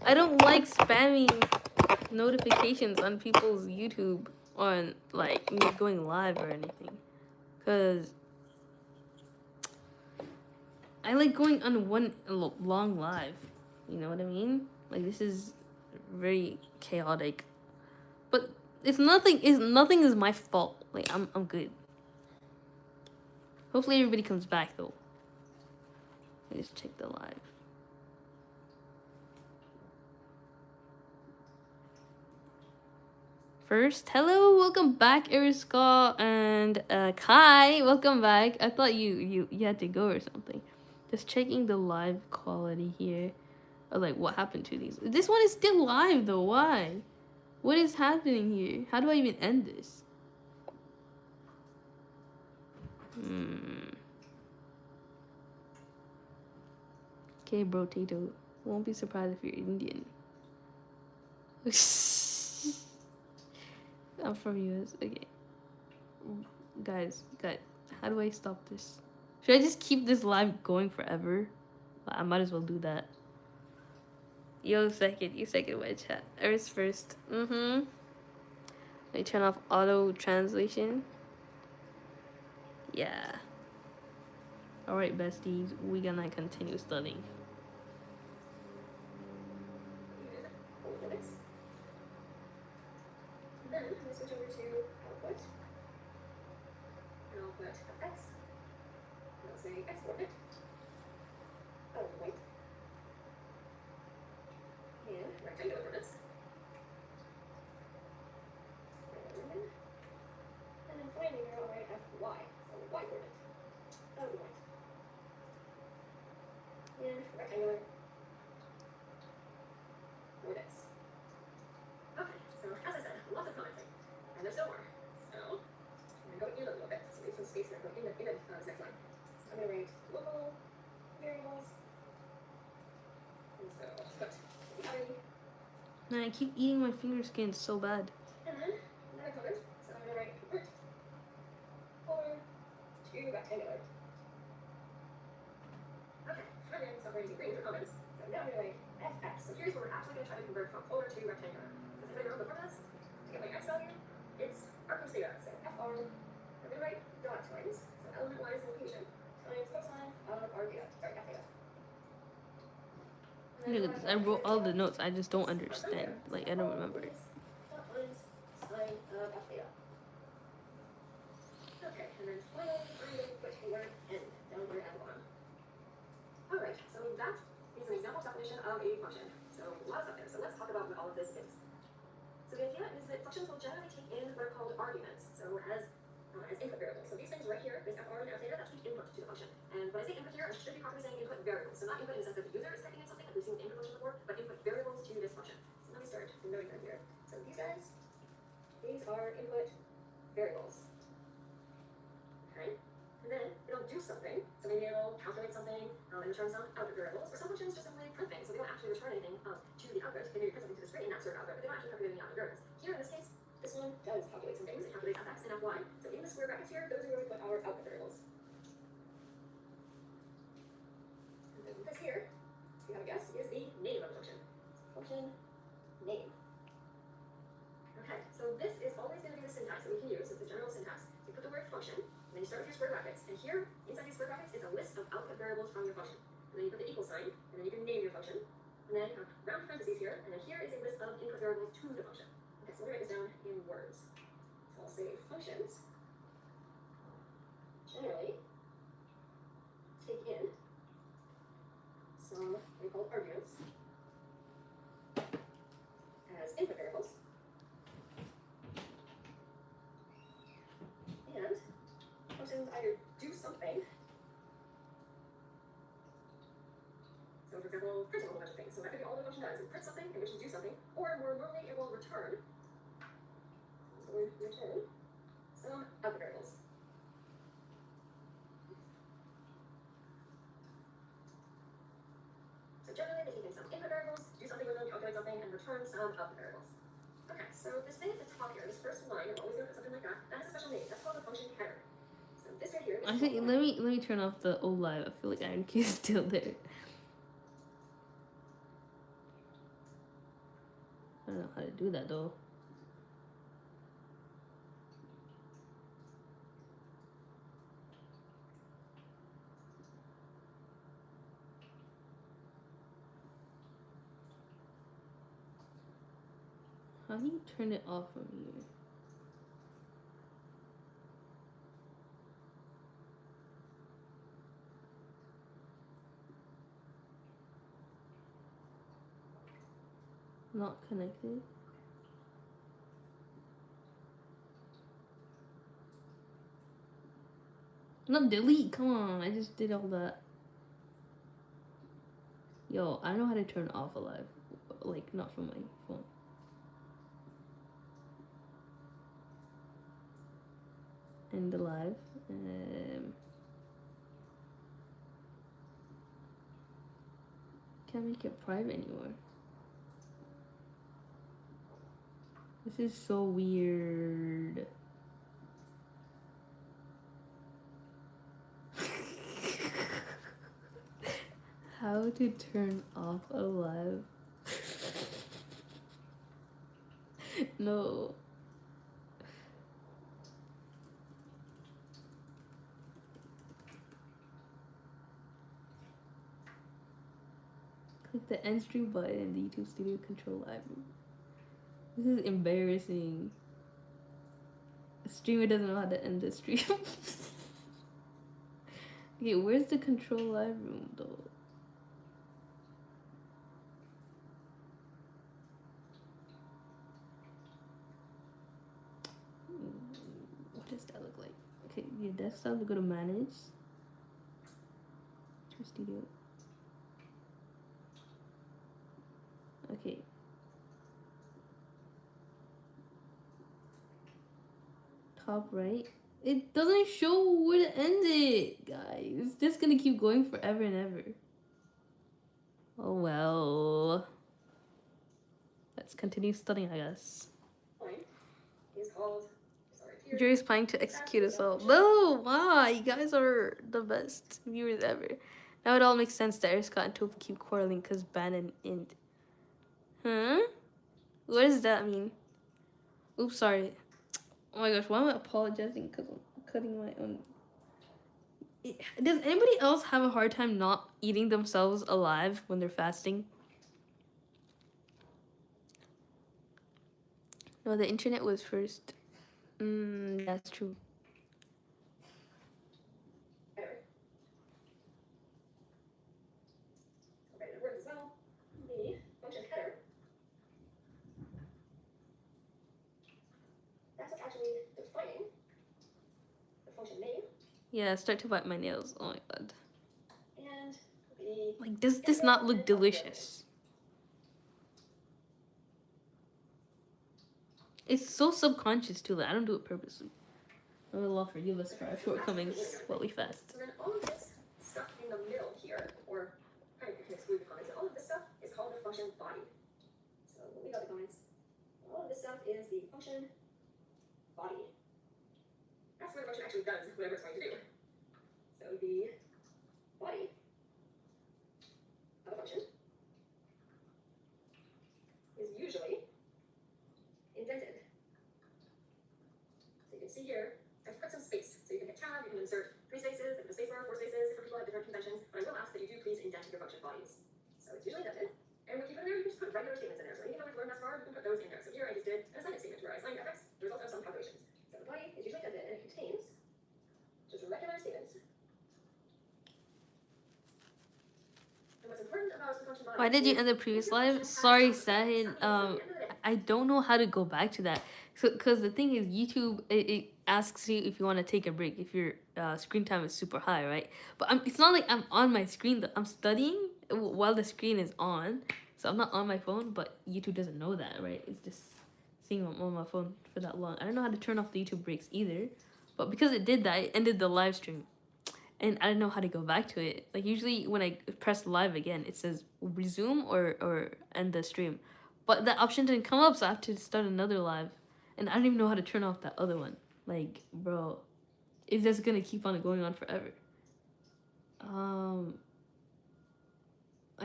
I don't like spamming notifications on people's YouTube on like me going live or anything. Cause I like going on one long live. You know what I mean? Like this is very chaotic. But nothing is my fault. Like I'm good. Hopefully everybody comes back though. Let me just check the live. First, hello, welcome back, Eriska and Kai. Welcome back. I thought you had to go or something. Just checking the live quality here. Or like what happened to these? This one is still live though. Why? What is happening here? How do I even end this? Okay, bro, Tato. Won't be surprised if you're Indian. I'm from US. Okay. Guys, how do I stop this? Should I just keep this live going forever? I might as well do that. Yo, second. You second my chat. Earth first. Let me turn off auto translation. Yeah. Alright, besties. We gonna continue studying. Then we switch over to output. And I'll put fx. And I'll say export it. Oh, wait. And rectangular coordinates. And then finally we're gonna write fy. So y coordinate. Oh, wait. And rectangular coordinates. Okay, so as I said, lots of commenting. And there's still more. So I'm going to go in a little bit. So leave some space here. Go in the next line. So I'm going to write local variables. And so put the array. Man, I keep eating my finger skin so bad. And then another comment. So I'm going to write convert polar to rectangular. Okay, and then so I'm going to bring the comments. So now I'm going to write fx. So here's where we're actually going to try to convert from polar to rectangular. Because as I know the formulas, to get my x value, it's arc theta. So fr, I'm going to write dot times. So element-wise location times cosine of r theta. Sorry, f theta. Look at this. I wrote all the notes. I just don't understand. Like, I don't remember it. Okay, and then finally, I'm going to put a word n down here at the bottom. Alright, so that is an example definition of a function. So a lot of stuff there. So let's talk about what all of this is. So the idea is that functions will generally take in what are called arguments. So as input variables. So these things right here, this fr and f theta, that's the input to the function. And when I say input here, I should be properly saying input variables. So not input in the sense that the user is typing in something, like we've seen the input function before, but input variables to this function. So let me start noting them here. So these guys, these are input variables. Okay? And then it'll do something. So maybe it'll calculate something and return some output variables. Or some functions just simply print things. So they don't actually return anything to the output. They maybe print something to the screen, not serve output, but they don't actually calculate any output variables. Here in this case, this one does calculate some things. It calculates fx and fy. So in the square brackets here, those are where we put our output variables. And then this here, if you have a guess, is the name of the function. Function name. Okay, so this is always going to be the syntax that we can use. It's the general syntax. You put the word function, and then you start with your square brackets. And here, inside these square brackets, is a list of output variables from your function. And then you put the equal sign, and then you can name your function. And then you have round parentheses here, and then here is a list of input variables to the function. Okay, so let me write this down in words. So I'll say functions generally take in some what we call arguments as input variables. And functions either do something. So for example, printing a whole bunch of things. So that could be all the function does. It prints something, and which is do something, or more normally it will return. So we return some output variables. So generally they take in some input variables, do something with them, calculate something, and return some output variables. Okay, so this thing at the top here, this first line, I'm always going to put something like that. That has a special name. That's called a function header. So this right here. I think let me turn off the old live. I feel like Iron Key is still there. don't know how to do that though. How do you turn it off from here? Not connected. No, delete. Come on, I just did all that. Yo, I don't know how to turn off a live. Like, not from my phone. End the live. Can't make it private anymore. This is so weird. How to turn off a live? No. Click the end stream button in the YouTube Studio Control library. This is embarrassing. The streamer doesn't know how to end the stream. Okay, where's the control live room though? What does that look like? Okay, your desktop, we go to manage. To studio. Okay. Top right. It doesn't show where to end it, guys. It's just gonna keep going forever and ever. Oh well. Let's continue studying, I guess. Is called. Jerry's planning to execute us all. No, why? You guys are the best viewers ever. Now it all makes sense that Eric Scott and Toph keep quarreling because Bannon and. Huh? What does that mean? Oops, sorry. Oh my gosh, why am I apologizing? Because I'm cutting my own. Does anybody else have a hard time not eating themselves alive when they're fasting? No, the internet was first. That's true. Yeah, start to bite my nails. Oh my god. And like, does this not look delicious? It's so subconscious too. Like, I don't do it purposely. May Allah forgive us for our shortcomings while we fast. So then all of this stuff in the middle here, or kind of you can exclude the comments, all of this stuff is called the function body. So we got the comments. All of this stuff is the function body. That's where the function actually does whatever it's going to do. So the body of a function is usually indented. So you can see here, I've put some space. So you can hit tab, you can insert 3 spaces, you can space bar, 4 spaces. Different people have different conventions, but I will ask that you do please indent your function bodies. So it's usually indented. And when you keep it in there, you can just put regular statements in there. So anything that we've learned thus far, you can put those in there. So here I just did an assignment statement where I assigned fx the result of some calculations. So the body is usually indented and it contains just regular statements. And what's important about the function body. Why did you end the previous live? Sorry, Sahid. I don't know how to go back to that. So, because the thing is, YouTube it asks you if you want to take a break if your screen time is super high, right? But it's not like I'm on my screen. I'm studying while the screen is on, so I'm not on my phone. But YouTube doesn't know that, right? It's just seeing I'm on my phone for that long. I don't know how to turn off the YouTube breaks either, but because it did that, it ended the live stream. And I don't know how to go back to it. Like, usually when I press live again, it says resume or end the stream. But that option didn't come up, so I have to start another live. And I don't even know how to turn off that other one. Like, bro, it's just gonna keep on going on forever. I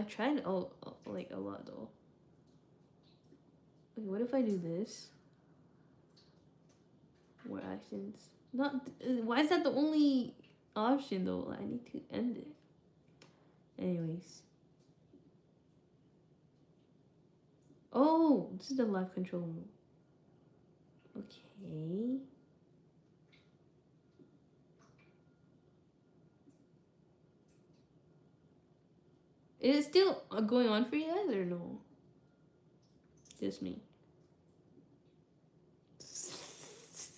tried like a lot though. Okay, what if I do this? More actions. Not. Why is that the only option though? I need to end it. Anyways. Oh, this is the left control. Okay. Is it still going on for you guys or no? Just me.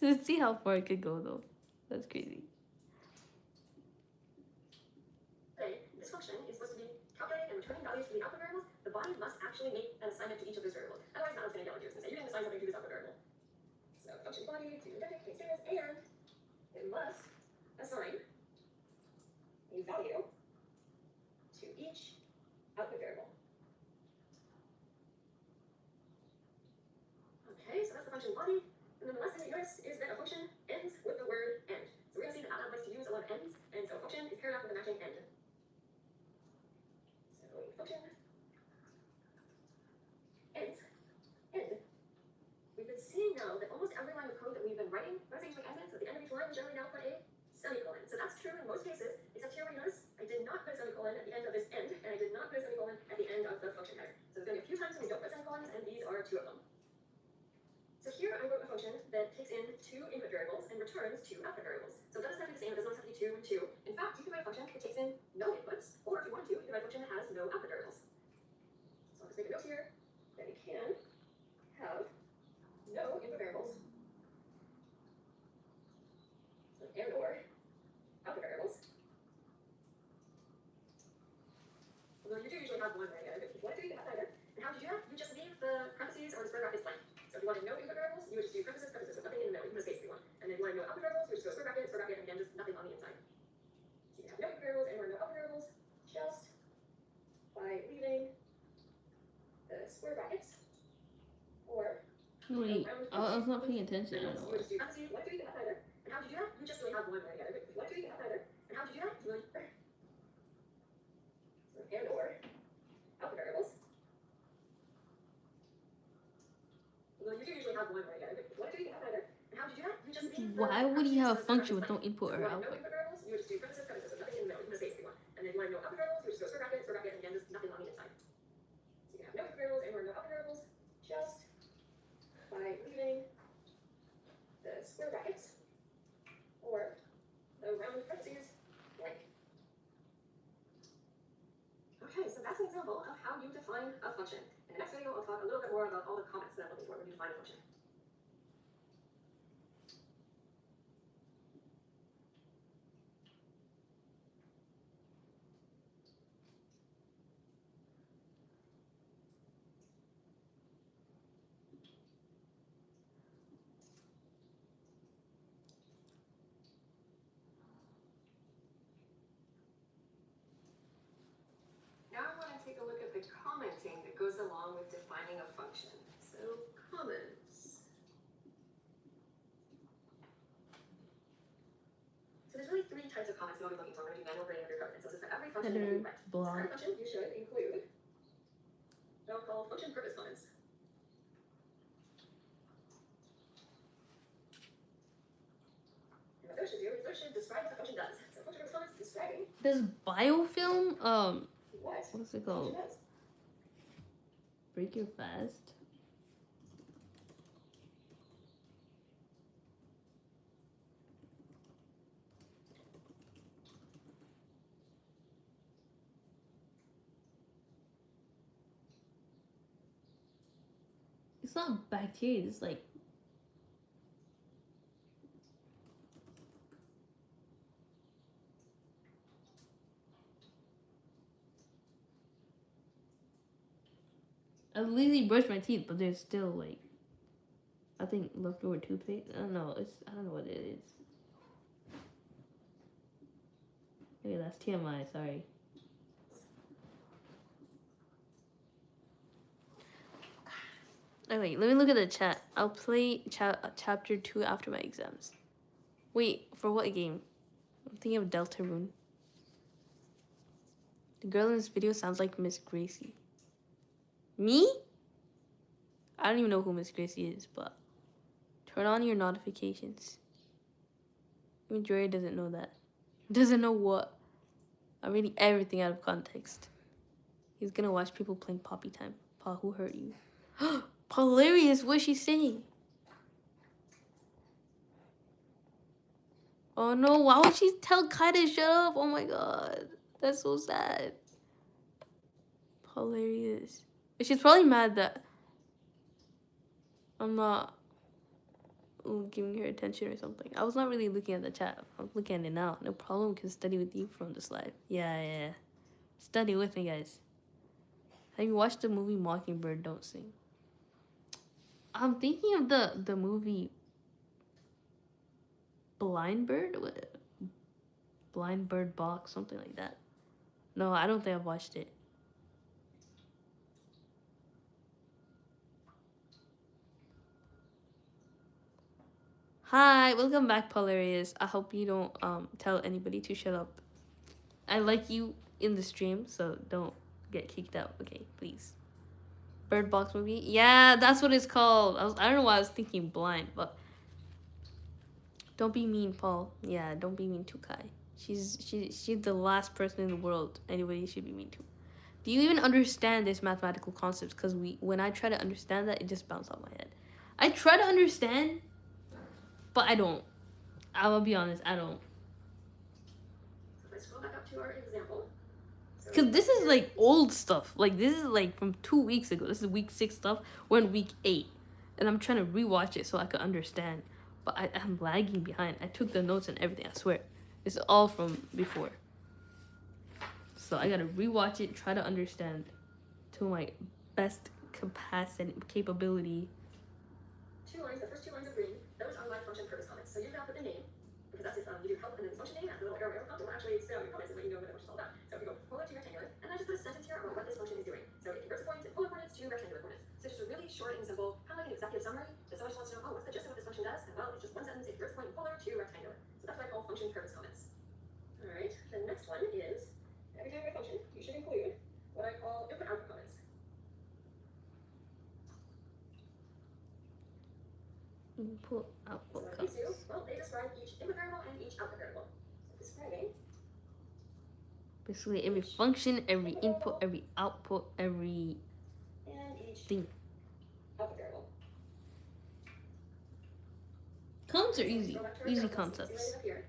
Let's see how far it could go though. That's crazy. This function is supposed to be calculating and returning values to the output variables. The body must actually make an assignment to each of those variables. Otherwise, now it's going to yell at you. It's going to say, you didn't assign something to this output variable. So function body to inject contains status, and it must assign a value to each output variable. Okay, so that's the function body. And then the last thing that you notice is that a function ends with the word end. So we're going to see that MATLAB likes to use a lot of ends, and so a function is paired up with a matching end. So function ends, end. We've been seeing now that almost every line of code that we've been writing, notice usually ends at the end of each line, we generally now put a semicolon. So that's true in most cases, except here where you notice I did not put a semicolon at the end of this end, and I did not put a semicolon at the end of the function header. So there's going to be a few times when we don't put semicolons, and these are two of them. So here I wrote a function that takes in two input variables and returns two output variables. So it doesn't have to be the same, it doesn't have to be 2 and 2. In fact, you can write a function that takes in no inputs, or if you want to, you can write a function that has no output variables. So I'll just make a note here that it can have no input variables, so and or output variables. Although you do usually have one right there, but if you want to do, you can have either. And how would you do that? You just leave the parentheses or the square brackets blank. So if you wanted no input variables, you would just do parentheses, parentheses, with nothing in the middle. You can space if you want. And then if you wanted no output variables, you would just go square bracket, and again, just nothing on the inside. So you can have no input variables and or no output variables just by leaving the square brackets or Wait, I was not paying attention. I don't know. you would just do parentheses, you want to do, you can have either. And how would you do that? You just really have one right together. If you want to do, you can have either. And how would you do that? You would so and or output variables. Well, you do usually have one right together. If you want to do, you can have either. And how would you do that? You just leave the Why would you have a parentheses function or with no input or no output? input variables, you would just do parentheses, parentheses, with nothing in the middle. You can space if you want. And then if you want no output variables, you would just go square bracket, and again, just nothing on the inside. So you can have no input variables and or no output variables just by leaving the square brackets or the round parentheses blank. Okay, so that's an example of how you define a function. In the next video, I'll talk a little bit more about all the comments that I'm looking for when you define a function. Now I want to take a look at the commenting that goes along with defining a function. So comments. So there's really three types of comments you'll be looking for when you do manual grading of your code. And so this is for every function that you Header, write. So for every block. function, you should include what I'll call function purpose comments. And what those should do is those should describe what the function does. So function purpose comments describing Does biofilm what what's the it function called? does. Break your fast? It's not bacteria, it's like I literally brushed my teeth, but there's still like I think leftover toothpaste. I don't know. I don't know what it is. Okay, that's TMI. Sorry. Oh wait, let me look at the chat. I'll play chapter 2 after my exams. Wait, for what game? I'm thinking of Deltarune. The girl in this video sounds like Miss Gracie. Me? I I don't even know who Miss Gracie is, but turn on your notifications. Even Jory doesn't know that. Doesn't know what. I'm reading everything out of context. He's gonna watch people playing Poppy Time. Pa, who hurt you? Hilarious, what's she saying? Oh no, why would she tell Kai to shut up? Oh my god. That's so sad. Hilarious. She's probably mad that I'm not giving her attention or something. I was not really looking at the chat. I'm looking at it now. No problem, can study with you from this live. Yeah. Study with me, guys. Have you watched the movie Mockingbird Don't Sing? I'm thinking of the movie Blind Bird? Blind Bird Box, something like that. No, I don't think I've watched it. Hi, welcome back, Polarius. I hope you don't tell anybody to shut up. I like you in the stream, so don't get kicked out, okay? Please. Bird Box movie? Yeah, that's what it's called. I don't know why I was thinking blind, but don't be mean, Paul. Yeah, don't be mean to Kai. She's the last person in the world anybody should be mean to. Do you even understand this mathematical concepts? Because when I try to understand that, it just bounces off my head. I try to understand, but I don't. I will be honest, I don't. So let's scroll back up to our example. Because this is like old stuff. Like this is like from 2 weeks ago. This is week 6 stuff. We're in week 8. And I'm trying to rewatch it so I can understand. But I'm lagging behind. I took the notes and everything, I swear. It's all from before. So I gotta rewatch it, try to understand to my best capacity, capability. 2 lines, the first 2 lines of green, those are my function purpose comments. So you have to put the name, because that's if you do help and then function name, and the little arrow prompt will actually spit out your comments and let you know what the function's all about. So if you go polar to rectangular, and I just put a sentence here about what this function is doing. So it converts points and polar coordinates to rectangular coordinates. So just a really short and simple, kind of like an executive summary. If someone just wants to know, oh, what's the gist of what this function does? And well, it's just one sentence, it converts point polar to rectangular. So that's what I call function purpose comments. All right, the next one is, every time I function, you should include what I call input output comments. Input, output, So these two, well, they describe each input variable and each output variable. So describing basically every function, every input, every output, every and each thing. output variable. Concepts are easy. Go back to our Easy examples. See what concepts. is up here.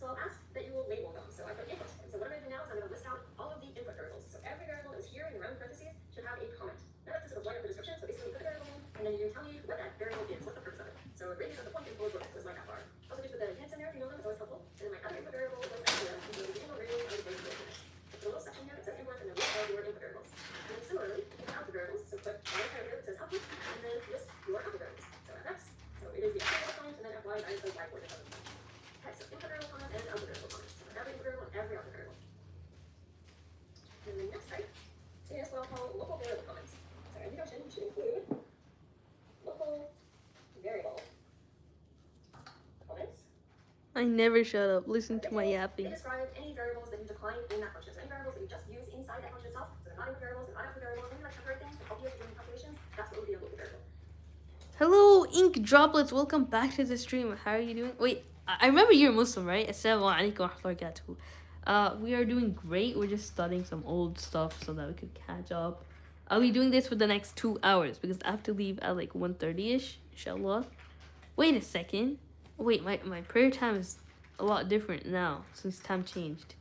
So I'll ask that you will label them. So I put input. And so what I'm going to do now is I'm going to list out all of the input variables. So every variable that is here in the round parentheses should have a comment. Now I have to sort of line up the description. So basically you put the variable in, and then you tell me what that variable is. What's the purpose of it? So radius of the point in polar coordinates was my bar. Also just put the hints in there if you know them. It's always helpful. And then my other input variable was extra. And so the beginning of radius of the point polar coordinates. So the little section here that says input and then list all your input variables. And then similarly, you put output variables. So put one parameter that says output and then list your output variables. So fx. So it is the actual point and then fy that is the y coordinate of it. Okay, so input variable comments and output variable comments. So every input variable and every output variable. And the next type is what I'll call local variable comments. So every function should include local variable comments. I never shut up. Listen to my They yapping. describe any variables that you define in that function. So any variables that you just use inside that function itself. So they're not input variables, they're not output variables, any like temporary things that help you doing calculations. That's what would be a local variable. Hello, ink droplets. Welcome back to the stream. How are you doing? Wait, I remember you're Muslim, right? Assalamu alaikum wa rahmatullahi wa barakatuh. We are doing great. We're just studying some old stuff so that we could catch up. I'll be doing this for the next 2 hours because I have to leave at like 1:30ish, inshallah. Wait a second. Wait, my prayer time is a lot different now since time changed.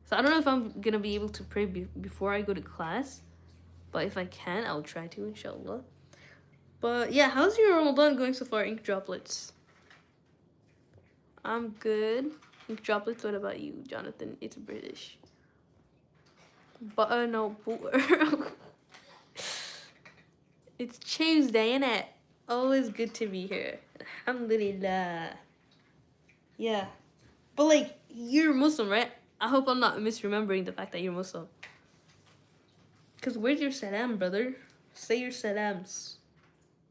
So I don't know if I'm gonna be able to pray before I go to class, but if I can, I'll try to, inshallah. But yeah, how's your Ramadan going so far, ink droplets? I'm good. Ink droplets, what about you, Jonathan? It's British. But no, it's Tuesday, innit? Always good to be here. Alhamdulillah. Yeah. But like, you're Muslim, right? I hope I'm not misremembering the fact that you're Muslim. Because where's your salam, brother? Say your salams.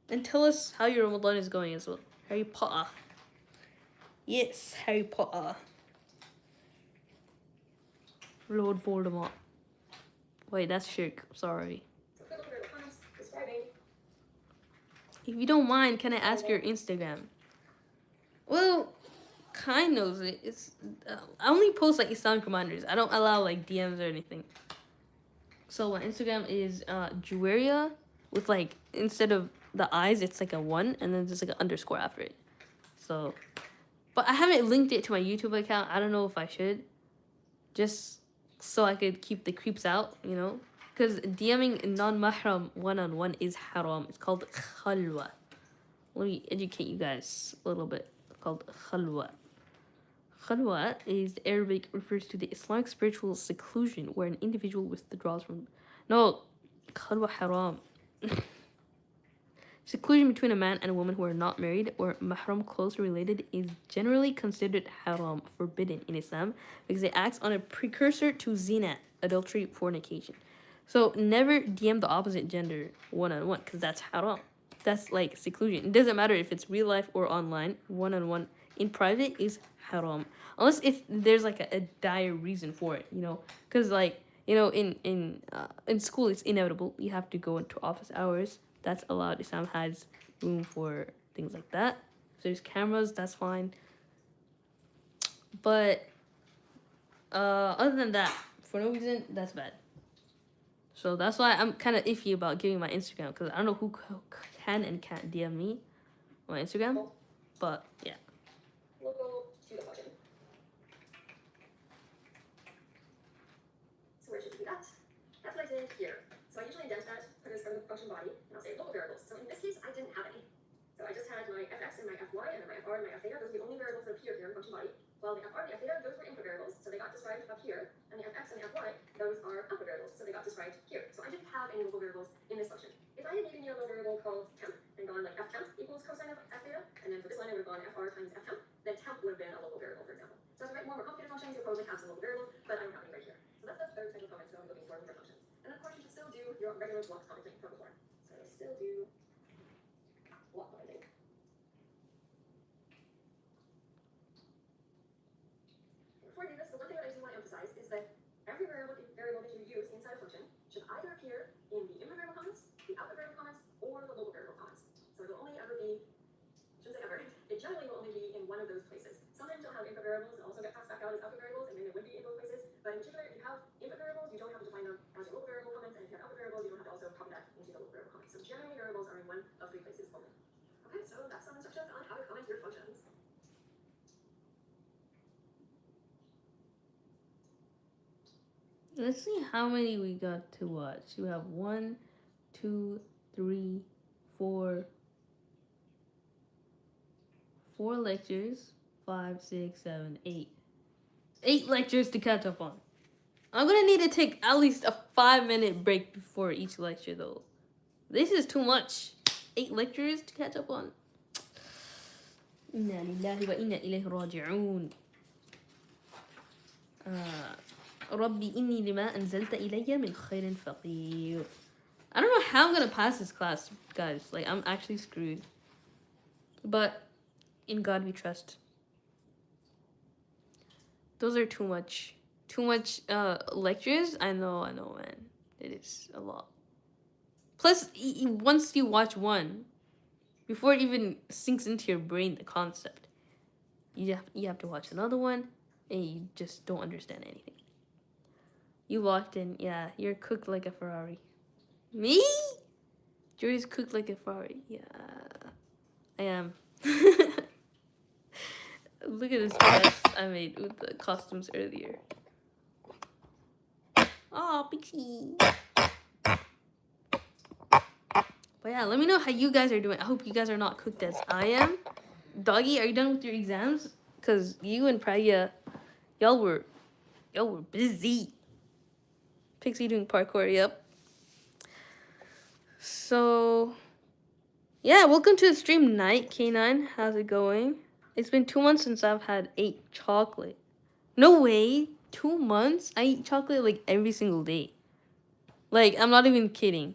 And tell us how your Ramadan is going as well. Harry Potter. Yes, Harry Potter. Lord Voldemort. Wait, that's shirk. Sorry. So local variable comments describing If you don't mind, can I ask your Instagram? Well, kind knows it. It's I only post like Islamic reminders. I don't allow like DMs or anything. So my Instagram is Juweria with like instead of the eyes, it's like a 1 and then there's like an underscore after it. So, but I haven't linked it to my YouTube account. I don't know if I should, just so I could keep the creeps out, you know. Because DMing non-mahram one-on-one is haram. It's called khalwa. Let me educate you guys a little bit. It's called khalwa. Khalwa is Arabic, refers to the Islamic spiritual seclusion where an individual withdraws from. No, khalwa haram. Seclusion between a man and a woman who are not married or mahram closely related is generally considered haram, forbidden in Islam, because it acts on a precursor to zina, adultery, fornication. So never DM the opposite gender one-on-one, because that's haram. That's like seclusion. It doesn't matter if it's real life or online. One-on-one in private is haram, unless if there's like a dire reason for it, you know, because like, you know, in school it's inevitable. You have to go into office hours. That's allowed. Islam has room for things like that. If there's cameras, that's fine. But other than that, for no reason, that's bad. So that's why I'm kind of iffy about giving my Instagram, because I don't know who can and can't DM me on my Instagram. But yeah. We'll go to the function. So where should we do that? That's what I did here. So I usually indent that for this from the function body, and I'll say local variables. So in this case, I didn't have any. So I just had my fx and my fy, and then my fr and my f theta. Those are the only variables that appear here in function body. While the fr and the f theta, those were input variables, so they got described up here. And the fx and the fy, those are output variables, so they got described here. So I didn't have any local variables in this function. If I had given you a local variable called temp, and gone like f temp equals cosine of f theta, and then for this line I would have gone fr times f temp, then temp would have been a local variable, for example. So as I write more complicated functions, you'll probably have some local variable, but I don't have any right here. So that's the third type of comments that I'm looking for with your functions. And of course, you should still do your regular block commenting from before. So still do block commenting. Before I do this, the one thing that I do want to emphasize is that every variable that you use inside a function should either appear in the input variable comments, the output variable comments, or the local variable comments. So it'll only ever be, I shouldn't say ever, it generally will only be in one of those places. Sometimes you'll have input variables and also get passed back out as output variables, and then it would be in both places. But in particular, if you have input variables, you don't have to define them as your local variable comments, and if you have output variables, you don't have to also copy that into the local variable comments. So generally, variables are in one of three places only. Okay, so that's some instructions on how to comment your functions. Let's see how many we got to watch. We have 1, 2, 3, 4 lectures. 5, 6, 7, 8. 8 lectures to catch up on. I'm gonna need to take at least a 5-minute break before each lecture, though. This is too much. 8 lectures to catch up on. Inna lillahi wa inna ilayhi raji'un. Rabbi inni lima anzalta ilayya min khairin faqir. I don't know how I'm gonna pass this class, guys. Like, I'm actually screwed. But in God we trust. Those are too much. Too much lectures. I know, man. It is a lot. Plus, once you watch one, before it even sinks into your brain the concept, you have to watch another one, and you just don't understand anything. You walked in, yeah, you're cooked like a Ferrari. Me? Jory's cooked like a Ferrari. Yeah, I am. Look at this mess I made with the costumes earlier. Oh, Pixie. But yeah, let me know how you guys are doing. I hope you guys are not cooked as I am. Doggy, are you done with your exams? Because you and Praya, y'all were busy. Pixie doing parkour, yep. So, yeah, welcome to the stream night, K9. How's it going? It's been 2 months since I've had ate chocolate. No way. 2 months? I eat chocolate like every single day. Like, I'm not even kidding.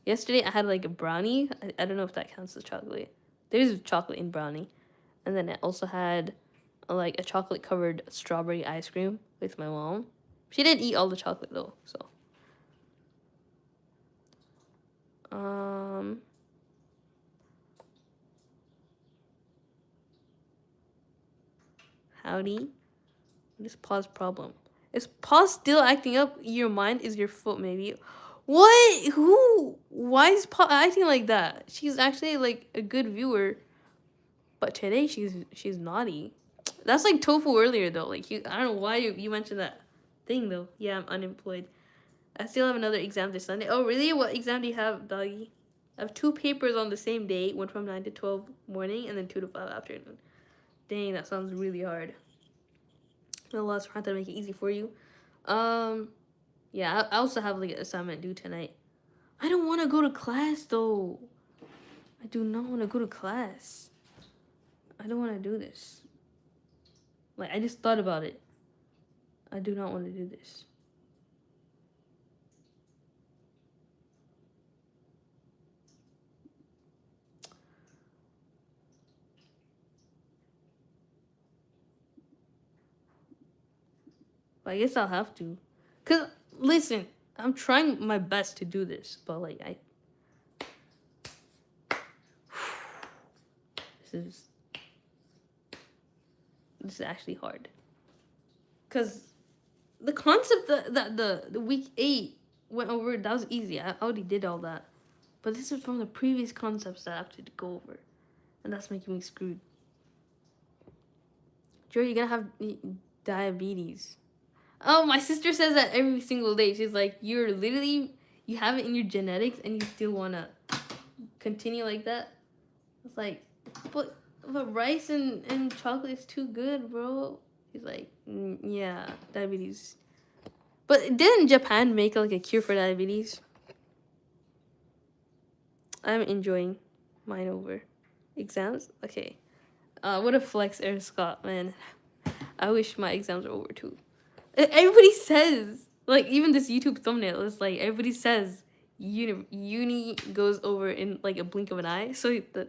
Yesterday I had like a brownie. I don't know if that counts as chocolate. There's chocolate in brownie. And then I also had like a chocolate covered strawberry ice cream with my mom. She didn't eat all the chocolate though, so. Howdy. What is Pa's problem? Is Pa still acting up? Your mind is your foot, maybe. What? Who? Why is Pa acting like that? She's actually like a good viewer, but today she's naughty. That's like Tofu earlier though. Like I don't know why you mentioned that thing though. Yeah, I'm unemployed. I still have another exam this Sunday. Oh really? What exam do you have, doggy? I have 2 papers on the same day. One from 9 to 12 morning, and then 2 to 5 afternoon. Dang, that sounds really hard. Allah's trying to make it easy for you. Yeah, I also have like an assignment due tonight. I don't want to go to class though. I do not want to go to class. I don't want to do this. Like, I just thought about it. I do not want to do this. But I guess I'll have to. Cause listen, I'm trying my best to do this, but like this is actually hard. Cause the concept that the week 8 went over, that was easy. I already did all that. But this is from the previous concepts that I have to go over. And that's making me screwed. Joe, you're gonna have diabetes. Oh, my sister says that every single day. She's like, you have it in your genetics and you still wanna continue like that? It's like, but rice and chocolate is too good, bro. He's like, yeah, diabetes. But didn't Japan make like a cure for diabetes? I'm enjoying mine over. Exams? Okay. What a flex, Air Scott, man. I wish my exams were over too. Everybody says, like, even this YouTube thumbnail is like, everybody says uni goes over in like a blink of an eye. So that,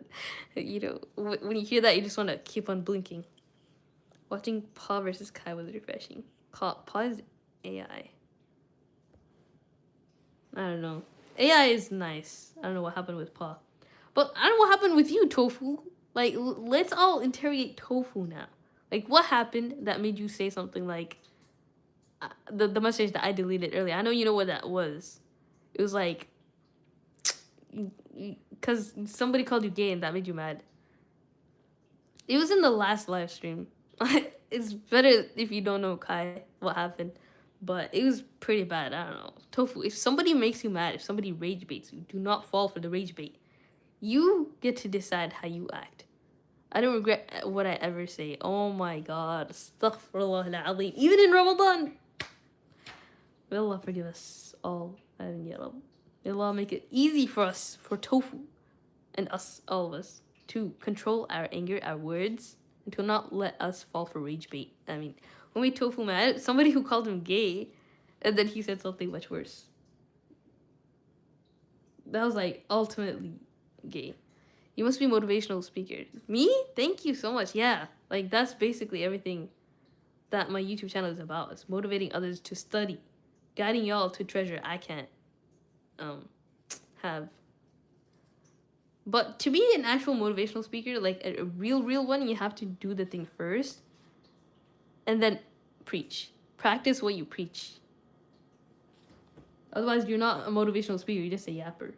when you hear that, you just want to keep on blinking. Watching Pa versus Kai was refreshing. Pa is AI. I don't know. AI is nice. I don't know what happened with Pa. But I don't know what happened with you, Tofu. Like, let's all interrogate Tofu now. Like, what happened that made you say something like the message that I deleted earlier? I know you know what that was. It was like, because somebody called you gay and that made you mad. It was in the last live stream. It's better if you don't know Kai what happened. But it was pretty bad. I don't know. Tofu, if somebody makes you mad, if somebody rage baits you, do not fall for the rage bait. You get to decide how you act. I don't regret what I ever say. Oh my god. Astaghfirullah al-azim. Even in Ramadan. May Allah forgive us all. May Allah make it easy for us, for Tofu, and us, all of us, to control our anger, our words, and to not let us fall for rage bait. I mean, when we Tofu mad, somebody who called him gay, and then he said something much worse. That was like ultimately gay. You must be a motivational speaker. Me? Thank you so much. Yeah, like that's basically everything that my YouTube channel is about. It's motivating others to study, guiding y'all to treasure I can't have. But to be an actual motivational speaker, like a real one, you have to do the thing first and then preach. Practice what you preach. Otherwise, you're not a motivational speaker. You're just a yapper,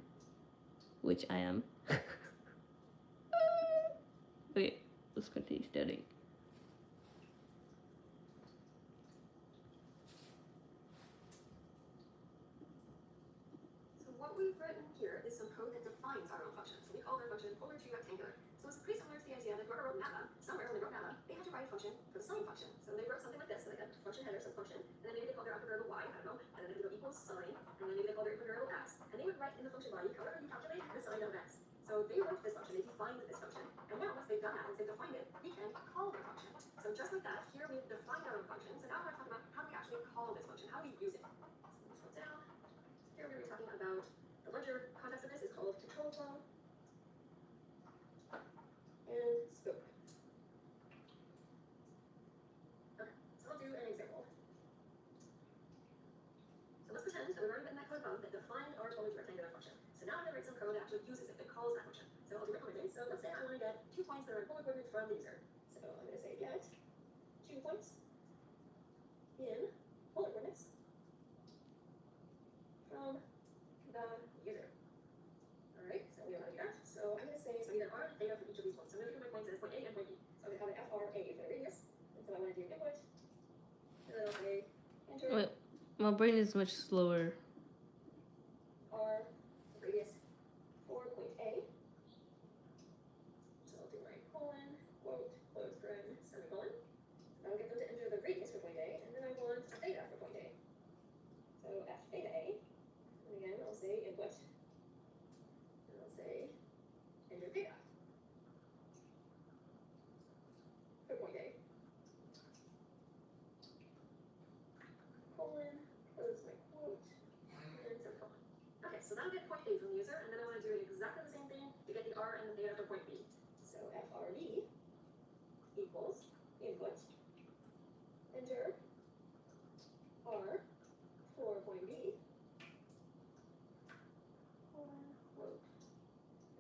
which I am. Okay, let's continue studying. So what we've written here is some code that defines our own function. So we call our function polar2 rectangular. So it's pretty similar to the idea that whoever wrote MATLAB, somewhere when they wrote MATLAB, they had to write a function for the sine function. So they wrote something like this, so like a function header, some function, and then maybe they called their upper variable y, I don't know, and then they would go equals sine, and then maybe they called their upper variable x, and they would write in the function body however you calculate the sine of x. So they wrote this function, they defined this function, and now once they've done that, once they've defined it, we can call their function. So just like that, here we've defined our own function, so now we're talking about how do we actually call this function, how do we use it. So let's go down. Here we're talking about the larger context of this is called control flow and scope. Okay, so I'll do an example. So let's pretend that we've already written that code above that defined our polar rectangular function. So now I'm going to write some code that actually uses it, that calls that function. So I'll do it commenting. So let's say I want to get 2 points that are polar coordinates from the user. So I'm going to say get 2 do input, and then I'll say enter Wait, my brain is much slower. R radius 4.A. So I'll do my colon, quote, close paren, semicolon. I'll get them to enter the radius for point A, and then I want a theta for point A. So F theta A, and again I'll say input, and I'll say enter theta for point A. Colon, close my quote, and semicolon. Okay, so that'll get point A from the user, and then I want to do exactly the same thing to get the R and the theta for point B. So FRB equals input, enter R for point B, colon, quote,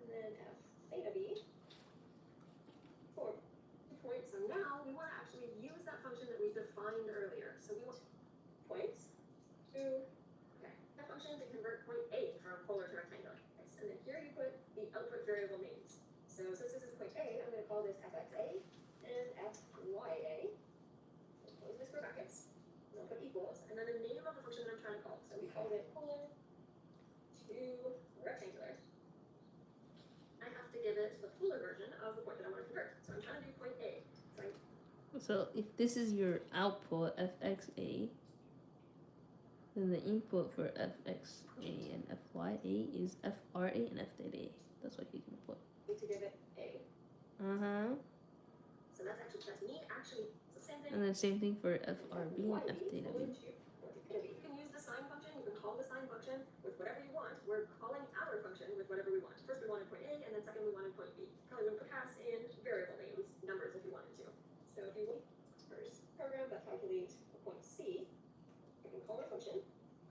and then F theta B for point. So now we want to actually use that function that we defined earlier. So we want points to, okay, that function to convert point A from polar to rectangular. Nice. And then here you put the output variable names. So since this is point A, I'm going to call this fxa and fya. Close this for brackets. And I'll put equals, and then the name of the function that I'm trying to call. So we called it polar to rectangular. I have to give it the polar version of the point that I want to convert. So I'm trying to do point A. So if this is your output fxa, then the input for fxa and fya is fra and f theta a. That's what you can put. To give it A. So that's me actually, so same thing. And then same thing for frb and f theta b. You can use the sign function, you can call the sign function with whatever you want. We're calling our function with whatever we want. First we wanted point A, and then second we wanted point B. Probably wouldn't pass in variable names, numbers if you wanted to. So if you want first program that calculates point C, I can call my function,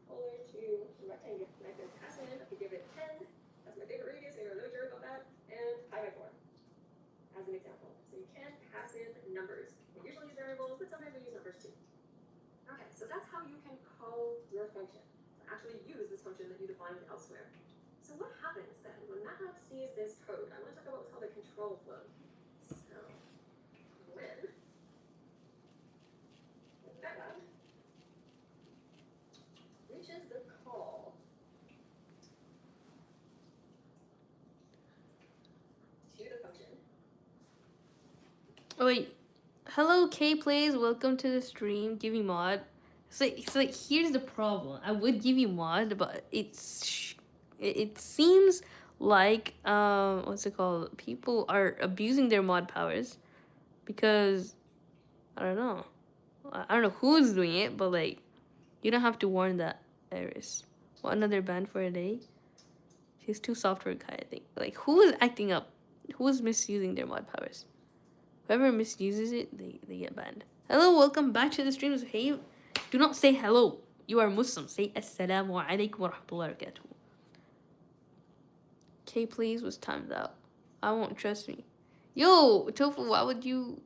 polar to rectangle, and I can pass in, I can give it 10, that's my favorite radius, I'm really sure about that, and pi by 4, as an example. So you can pass in numbers. We usually use variables, but sometimes we use numbers too. Okay, so that's how you can call your function. Actually use this function that you defined elsewhere. So what happens then when MATLAB sees this code? I want to talk about what's called a control flow. So when MATLAB reaches the call to the function. Oh wait, hello K Plays, welcome to the stream. Give me mod. It's like here's the problem. I would give you mod, but it seems like what's it called? People are abusing their mod powers because I don't know. I don't know who's doing it, but like you don't have to warn that Iris. What, another ban for a day? She's too soft for a guy, I think. Like who is acting up? Who is misusing their mod powers? Whoever misuses it, they get banned. Hello, welcome back to the stream. Hey, do not say hello. You are Muslim. Say assalamu alaikum wa rahmatullahi wa barakatuh. K please was timed out. I won't trust me. Yo, Tofu, why would you?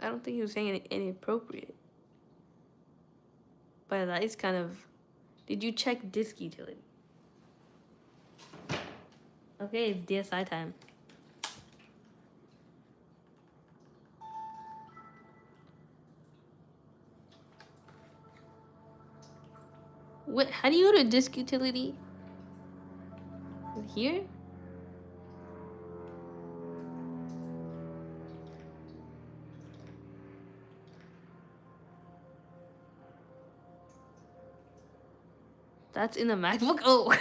I don't think he was saying any inappropriate. But that is kind of. Did you check disk utility? Okay, it's DSI time. What? How do you go to disk utility? Here? That's in the MacBook? Oh.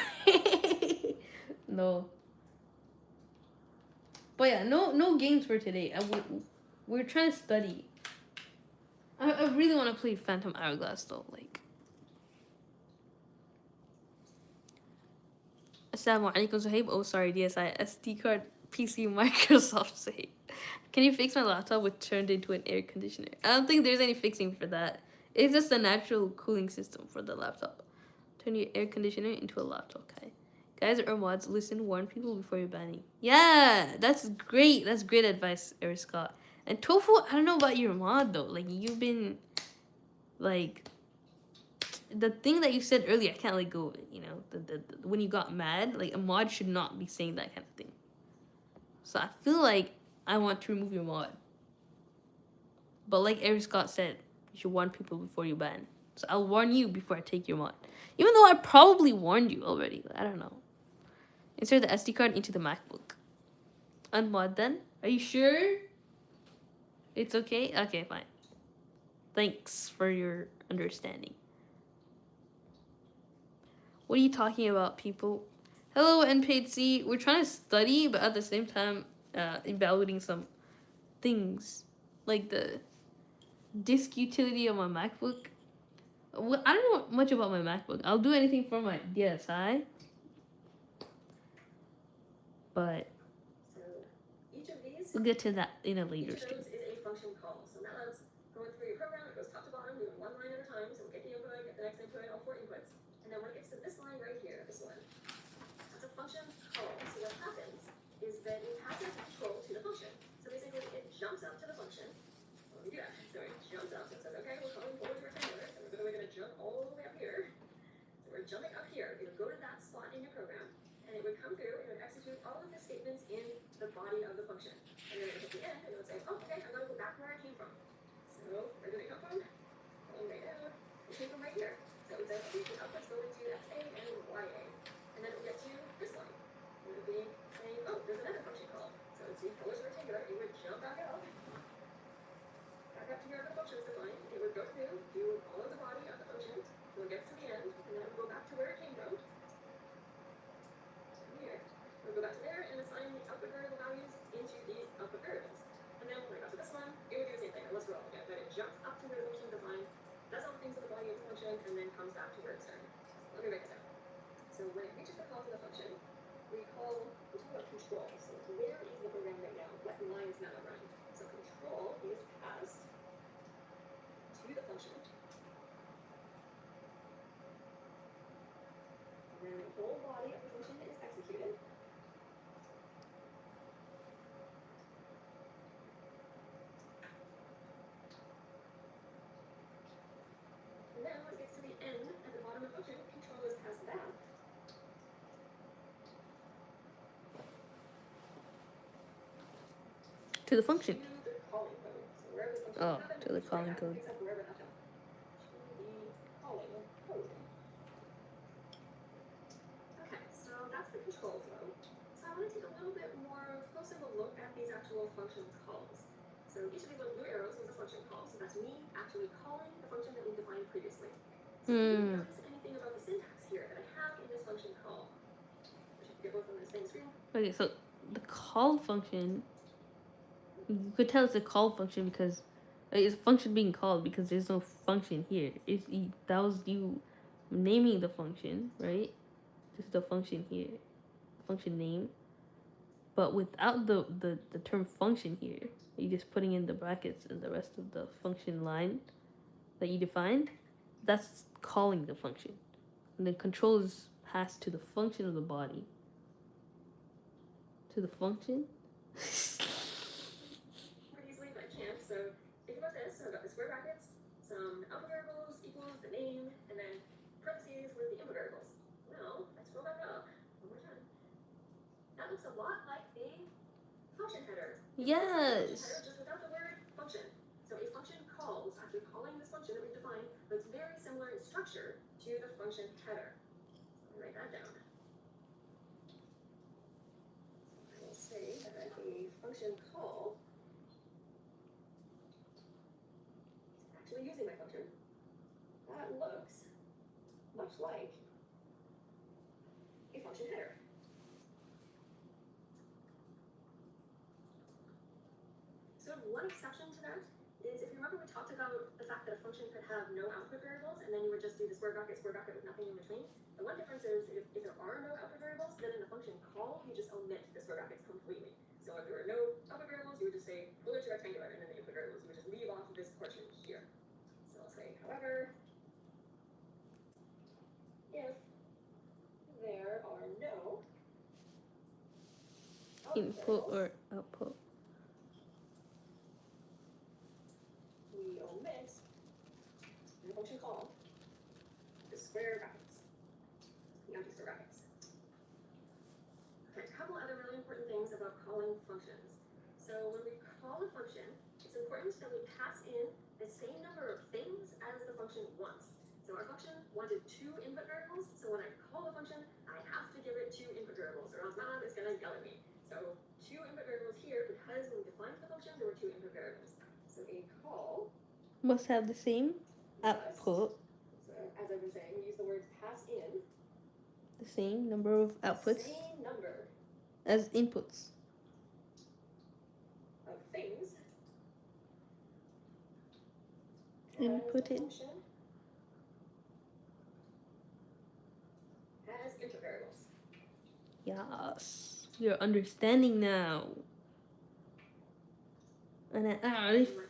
No. But yeah, no games for today. We're trying to study. I really want to play Phantom Hourglass though. Like. Assalamu alaikum Suhaib. Oh, sorry, DSI. SD card PC Microsoft Suhaib. Can you fix my laptop which turned into an air conditioner? I don't think there's any fixing for that. It's just a natural cooling system for the laptop. Turn your air conditioner into a laptop, okay? Guys or mods, listen, warn people before you're banning. Yeah, that's great. That's great advice, Eric Scott. And Tofu, I don't know about your mod though. Like you've been, like, the thing that you said earlier, I can't let go of it. You know, the when you got mad, like a mod should not be saying that kind of thing. So I feel like I want to remove your mod. But like Eric Scott said, you should warn people before you ban. So I'll warn you before I take your mod. Even though I probably warned you already. I don't know. Insert the SD card into the MacBook. Unmod then. Are you sure? It's okay? Okay, fine. Thanks for your understanding. What are you talking about, people? Hello, Unpaid C. We're trying to study, but at the same time, evaluating some things. Like the disk utility of my MacBook. Well, I don't know much about my MacBook. I'll do anything for my DSi. But So each of these, we'll get to that in a each later of stream. those is a function call. So now that's going through your program. It goes top to bottom, doing one line at a time. So we get the input, get the next input, all 4 inputs. And then when it gets to this line right here, this one, that's a function call. So what happens is that it passes control to the function. So basically it jumps up to the function. Well, let me do that. So it jumps up and says, okay, we're calling forward to rectangular. So we're going to jump all the way up here. So we're jumping up here. It would go to that spot in your program. And it would come through and it would execute all of the statements in the body of the function. And then at the end, it would say, oh, okay, I'm going to go back where I came from. So where did it come from? Going right down. It came from right here. So it would say, okay, the outputs go into XA and YA. And then it would get to this line. It would be saying, oh, there's another function call. So it's the colors rectangular. It would jump back up. Back up to where the function is defined. It would go through, do all of the body of the function. So it gets to the end. And then it would go back to where it came from. Here. We'll go back to there and assign the output variable values into these output variables. And then when I got to this one, it would do the same thing. Let's roll again. But it jumps up to where the function is defined, does all the things with the body of the function, and then comes back to where it started. So let me write that down. So when it reaches the call to the function, we talk about control. So where is the program right now? What line is now running? So control is passed to the function. And then the whole body of the function is executed. And then when it gets to the end at the bottom of the function, control is passed back To the function. to the calling code. So wherever the function Oh, happened, to the it's calling right back, code. picks up wherever it left off. To the calling code. Okay, so that's the control flow. So I want to take a little bit more closer of a look at these actual function calls. So each of these little blue arrows was a function call. So that's me actually calling the function that we defined previously. So do you notice anything about the syntax here that I have in this function call? I should get both on the same screen. Okay, so the call function, you could tell it's a call function because it's a function being called because there's no function here. That was you naming the function, right? This is the function here, function name. But without the term function here, you're just putting in the brackets and the rest of the function line that you defined. That's calling the function. And then control is passed to the function of the body. To the function? Pretty easily, but I can't. So think about this. So I've got the square brackets, some output variables equals the name, and then parentheses with the input variables. Now, let's scroll back up one more time. That looks a lot like a function header. Yes. Function header just without the word function. So a function calls after calling this function that we've defined, but it's very similar in structure to the function header. So write that down. I will say that a function call actually using my function, that looks much like a function header. So one exception to that is if you remember we talked about the fact that a function could have no output variables and then you would just do the square bracket with nothing in between. The one difference is if there are no output variables, then in the function call, you just omit the square brackets completely. So if there were no output variables, you would just say ruler to rectangular, and then the input variables, you would just leave off this portion here. So I'll say, however, if there are no Input variables, or output. we omit in the function call the square brackets, the empty square brackets. Okay, a couple other really important things about calling functions. So when we call a function, it's important that we pass in the same number of things as the function wants. So our function wanted 2 input variables, so when I call the function, I have to give it 2 input variables, or else MATLAB is going to yell at me. So 2 input variables here, because when we defined the function, there were 2 input variables. So a call Must have the same must, output, so as I've been saying, we use the words pass in the same number of the outputs same number as inputs. of things Inputted. as the function has input variables. Yes, you're understanding now. And if What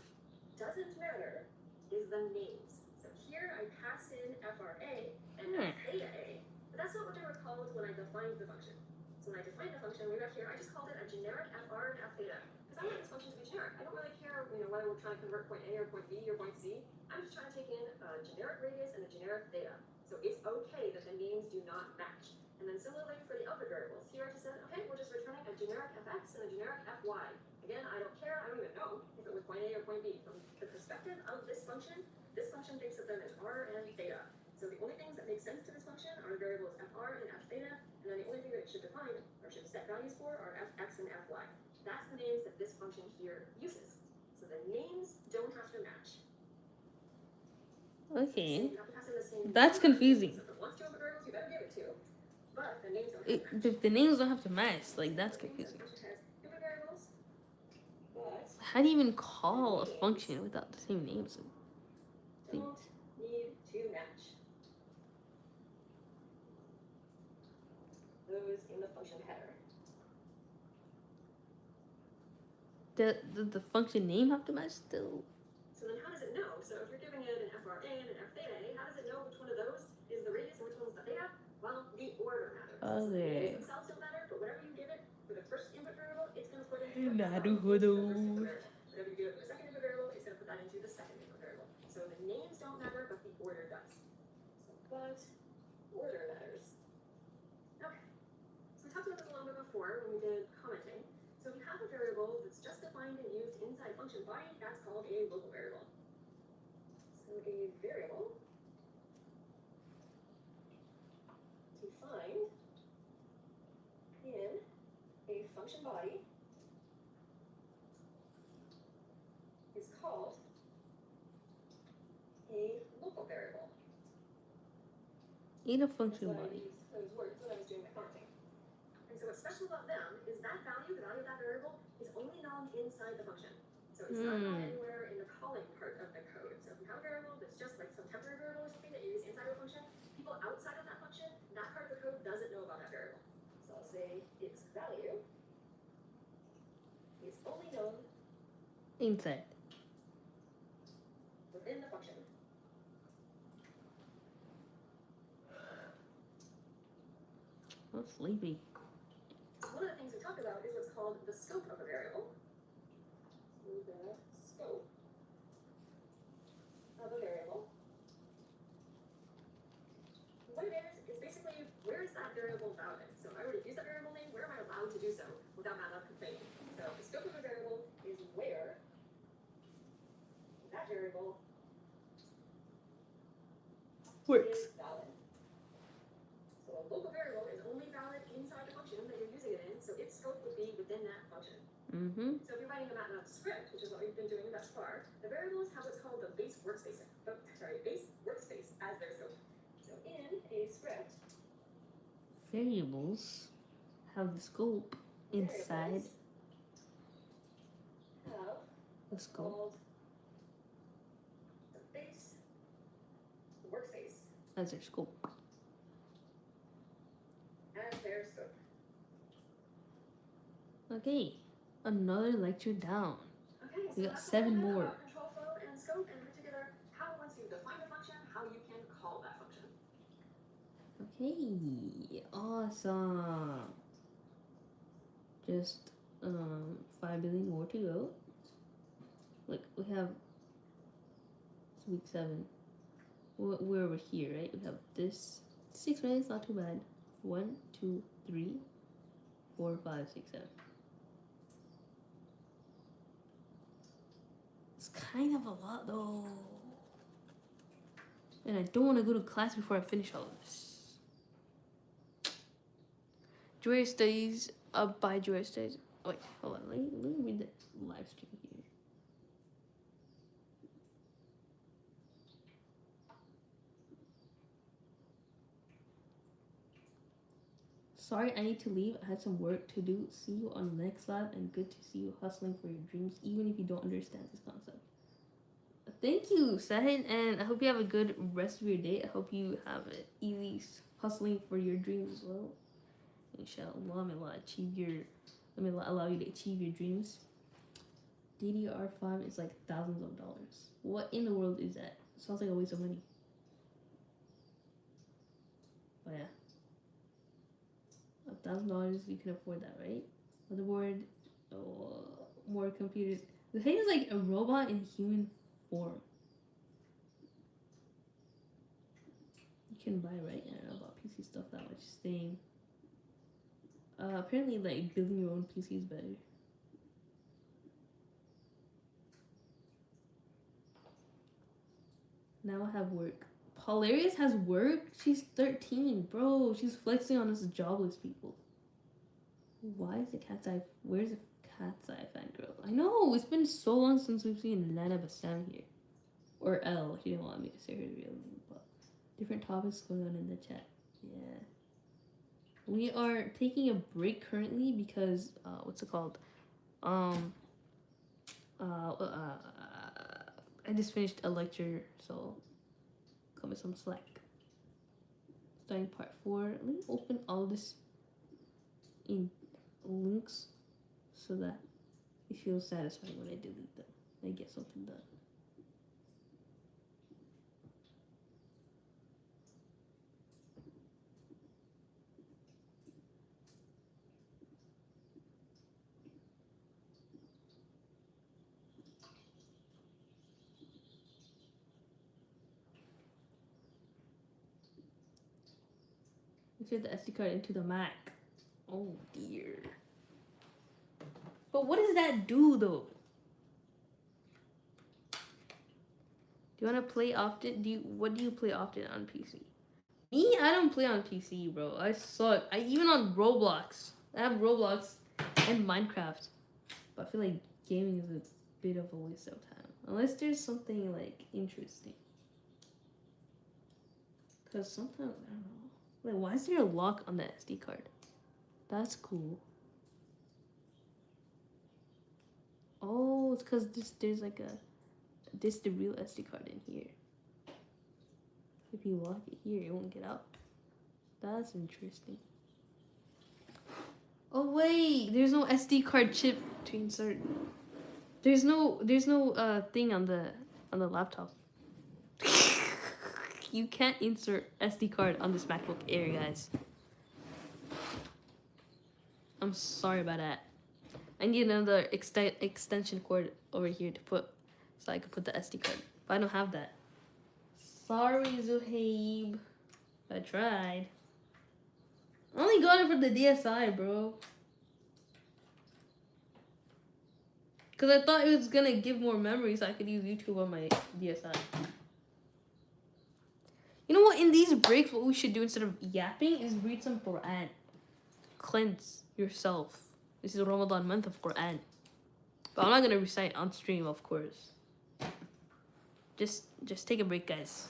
doesn't matter is the names. So here I pass in FRA and theta A, but that's not what they were called when I defined the function. So when I defined the function, way back here, I just called it a generic FR and F theta. Because I want this function to be generic. I don't really care, whether we're trying to convert point A or point B or point C. I'm just trying to take in a generic radius and a generic theta. So it's okay that the names do not match. And then similarly for the output variables, here I just said, okay, we're just returning a generic fx and a generic fy. Again, I don't care, I don't even know if it was point A or point B. From the perspective of this function thinks of them as r and theta. So the only things that make sense to this function are the variables fr and f theta, and then the only thing that it should define, or should set values for, are fx and fy. That's the names that this function here uses. So the names don't have to match. okay, So you have to pass in the same that's number. confusing. So if it wants 2 input variables, you better give it 2. But the names don't have to match. If the names don't have to match, like that's confusing. How do you even call a function without the same names? Don't need to match those in the function header. The function name have to match still? So then how does it know? So if you're giving it an FRA and an F theta A, how does it know which one of those is the radius and which one's the theta? Well, the order matters. So the Okay. names themselves don't matter, but whatever you give it for the first input variable, it's going to put into the first Naruhodo. input variable. Whatever you give it for the second input variable, it's going to put that into the second input variable. So the names don't matter, but the order does. So, but order matters. Okay. So we talked about this a little bit before when we did commenting. So if you have a variable that's just defined and used inside a function body, that's called a local variable. So a variable defined in a function body is called a local variable. In a That's function why I body. used those words when I was doing my commenting. And so what's special about them is that value, the value of that variable, is only known inside the function. So it's not known anywhere in the calling part of the code. So if you have a variable that's just like some temporary variable or something that you use inside of a function, people outside of that function, that part of the code doesn't know about that variable. So I'll say its value is only known Inside. within the function. I'm sleepy. So one of the things we talk about is what's called the scope of a variable. So the scope of a variable. What it is basically where is that variable bounded? So if I were to use that variable name, where am I allowed to do so without MATLAB complaining? So the scope of a variable is where that variable Works. is valid. So a local variable is only valid inside the function that you're using it in, so its scope would be within that function. Mm-hmm. So if you're writing a MATLAB script, which is what we've been doing thus far, the variables have what's called the base workspace as their scope. So in a script, Variables have the scope inside variables have the scope. called the base workspace As their scope. as their scope. Okay, another lecture down. Okay, so We got that's 7 a little bit more. about control flow and scope, and in particular, how once you define a function, how you can call that function. Okay, awesome. Just 5 billion more to go. Look, we have it's week 7. We're over here, right? We have this 6 minutes, not too bad. 1, 2, 3, 4, 5, 6, 7. kind of a lot though. And I don't want to go to class before I finish all of this. Joyous Days, by Joyous Days. Wait, hold on. Let me read the live stream here. Sorry, I need to leave. I had some work to do. See you on the next live, and good to see you hustling for your dreams, even if you don't understand this concept. Thank you, Sahin, and I hope you have a good rest of your day. I hope you have an easy hustling for your dreams as well. Inshallah, may Allah allow you to achieve your dreams. DDR5 is like thousands of dollars. What in the world is that? Sounds like a waste of money. But yeah. $1,000, you can afford that, right? Motherboard, more computers. The thing is like a robot in human form. You can buy, right? I don't know about PC stuff that much. Staying. Apparently, like building your own PC is better. Now I have work. Polarius has work? She's 13, bro. She's flexing on us jobless people. Why is the cat's eye? Where's the cat's eye fangirl? I know, it's been so long since we've seen Lana Bassam here. Or L. She didn't want me to say her real name, but different topics going on in the chat. Yeah. We are taking a break currently because, what's it called? I just finished a lecture, so come with some slack. Starting part 4. Let me open all this in links so that it feels satisfying when I delete them. I get something done. Insert the SD card into the Mac. Oh dear. But what does that do though? Do you want to play often? What do you play often on PC? Me, I don't play on PC, bro. I suck. Even on Roblox. I have Roblox and Minecraft. But I feel like gaming is a bit of a waste of time. Unless there's something like interesting. Cause sometimes I don't know. Like, why is there a lock on the SD card? That's cool. Oh, it's because there's like the real SD card in here. If you lock it here, it won't get out. That's interesting. Oh wait, there's no SD card chip to insert. There's no thing on the laptop. You can't insert SD card on this MacBook Air, guys. I'm sorry about that. I need another extension cord over here to put, so I can put the SD card. But I don't have that. Sorry, Zuhaib. I tried. I only got it for the DSi, bro. Because I thought it was going to give more memory so I could use YouTube on my DSi. You know what? In these breaks, what we should do instead of yapping is read some Quran. Cleanse yourself. This is Ramadan month of Quran. But I'm not going to recite on stream, of course. Just take a break, guys.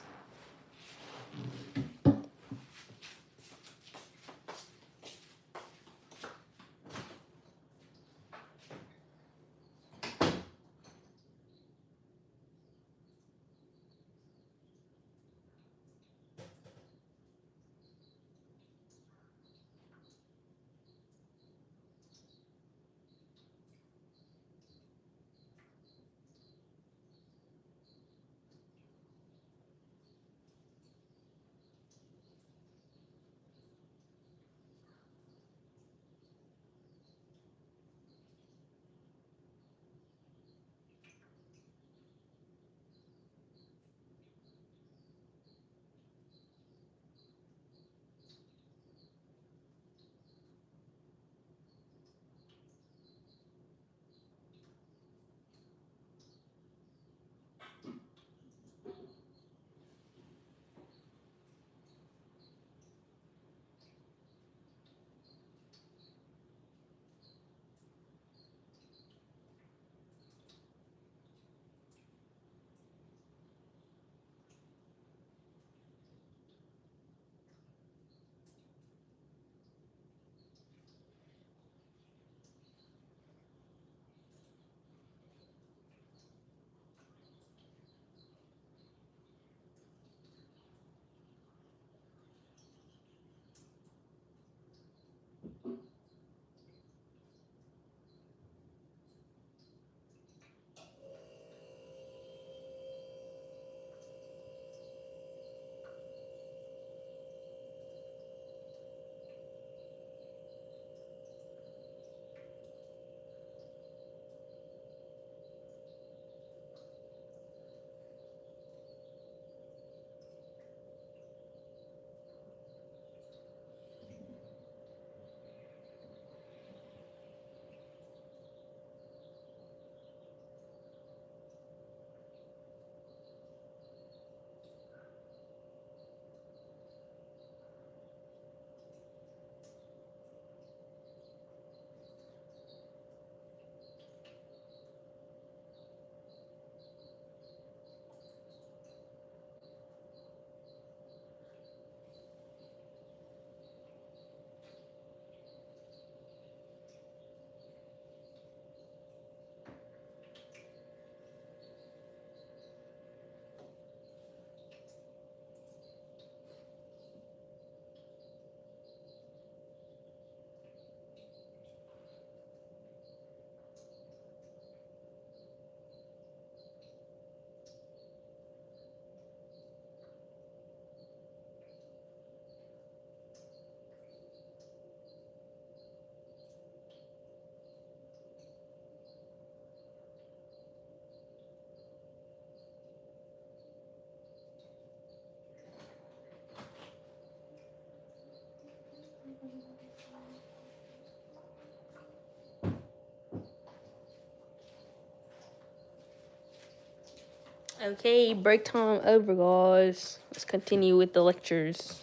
Okay, break time over, guys. Let's continue with the lectures.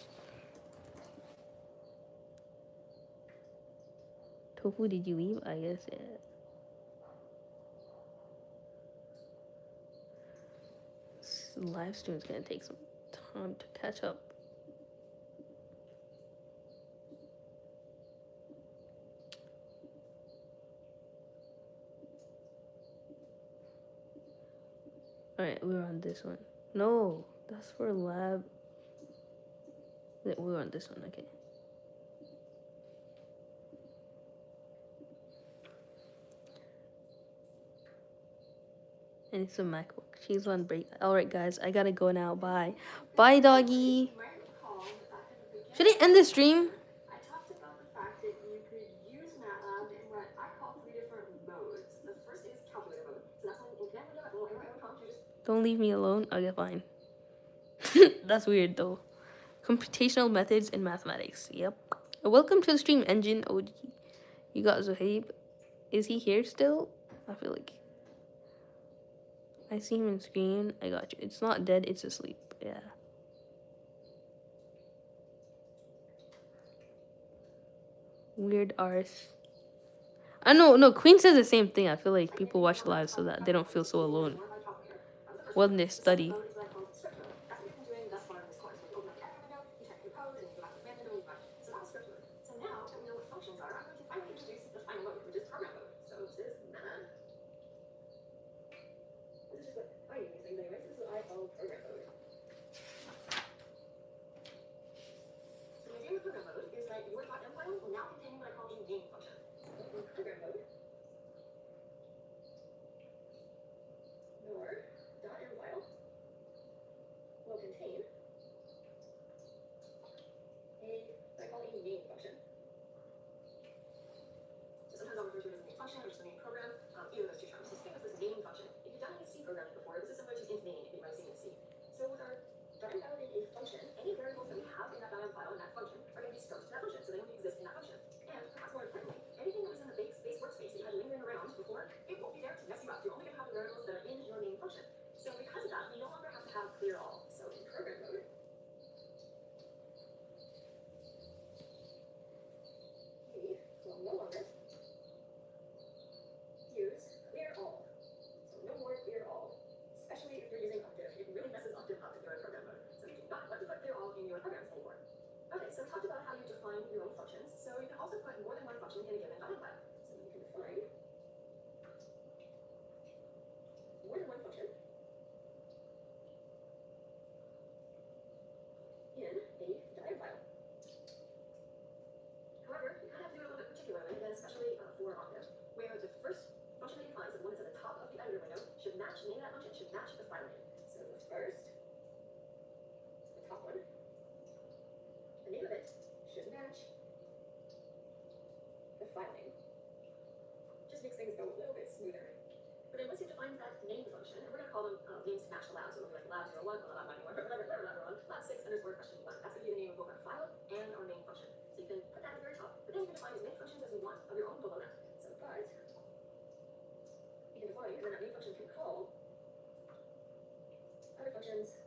Tofu, did you leave? I guess, yeah. This live stream is gonna take some time to catch up. Alright, we're on this one. No, that's for lab. We're on this one, okay. And it's a MacBook. She's on break. Alright, guys, I gotta go now. Bye. Bye, doggy. Should I end the stream? I talked about the fact that you could use MATLAB in what I call 3 different modes. The first is calculator mode. So that's when in command window, at the little arrow prompt, you just Don't leave me alone. Okay, fine. That's weird, though. Computational methods in mathematics. Yep. Welcome to the stream, Engine OG. You got Zohaib. Is he here still? I feel like I see him in screen. I got you. It's not dead, it's asleep. Yeah. Weird arse. I know, no, Queen says the same thing. I feel like people watch live so that they don't feel so alone when they study. functions